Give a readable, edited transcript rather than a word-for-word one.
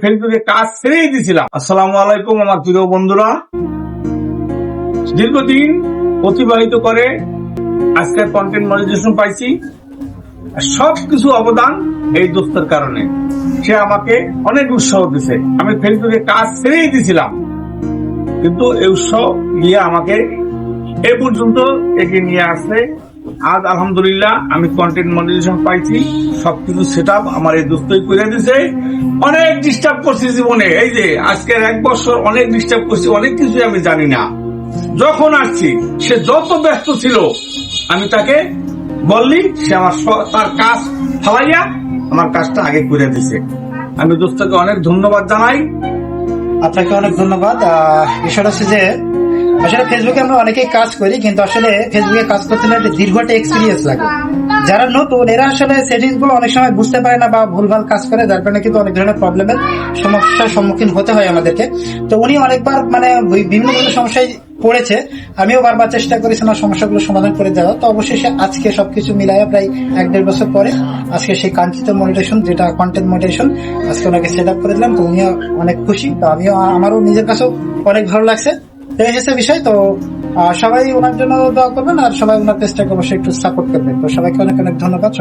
ফেসবুকে কাজ ছেড়েই দিয়েছিলাম। আসসালামু আলাইকুম আমার প্রিয় বন্ধুরা, দীর্ঘদিন অতিবাহিত করে আজকে কন্টেন্ট মনিটাইজেশন পাইছি। সবকিছু অবদান এই দোস্তের কারণে। সে আমাকে অনেক উৎসাহ দিছে। আমি ফেসবুকে কাজ ছেড়েই দিয়েছিলাম, কিন্তু এই উৎসাহ দিয়ে আমাকে এ পর্যন্ত এগিয়ে নিয়ে আসছে। আজ আলহামদুলিল্লাহ আমি কন্টেন্ট মনিটাইজেশন পাইছি। সবকিছু সেট আপ আমার এই দোস্তই করে দিছে। অনেক ডিস্টার্ব করছি জীবনে, এই যে আজকের 1 বছর অনেক ডিস্টার্ব করছি, অনেক কিছু আমি জানি না। যখন আসছি সে যত ব্যস্ত ছিল আমি তাকে বললি, সে আমার তার কাজ ফালাইয়া আমার কাজটা আগে করে দিছে। আমি দোস্তকে অনেক ধন্যবাদ জানাই। আপনাকে অনেক ধন্যবাদ। বিষয়টা হচ্ছে যে আসলে ফেসবুকে আমরা অনেকেই কাজ করি, কিন্তু আসলে ফেসবুকে কাজ করতে হলে একটা দীর্ঘ একটা এক্সপিরিয়েন্স লাগে। যারা নতুন এরা আসলে সেটিংস গুলো অনেক সময় বুঝতে পারে না বা ভুলভাল কাজ করে, যার কারণে কিন্তু অনেক ধরনের প্রবলেমের সমস্যার সম্মুখীন হতে হয় আমাদেরকে। তো উনি অনেকবার বিভিন্ন সমস্যায় পড়েছে, আমিও বারবার চেষ্টা করেছি আমার সমস্যাগুলো সমাধান করে দেওয়া। তো অবশেষে আজকে সবকিছু মিলাইয়া প্রায় 1-1.5 বছর পরে আজকে সেই কাঙ্ক্ষিত মনিটাইজেশন, যেটা কন্টেন্ট মনিটাইজেশন, আজকে ওনাকে সেট আপ করে দিলাম। তো উনিও অনেক খুশি, তো আমারও নিজের কাছেও অনেক ভালো লাগছে। তো এই হচ্ছে বিষয়। তো সবাই ওনার জন্য দোয়া করবেন, আর সবাই ওনার পেজটাকে অবশ্যই একটু সাপোর্ট করবেন। তো সবাইকে অনেক অনেক ধন্যবাদ।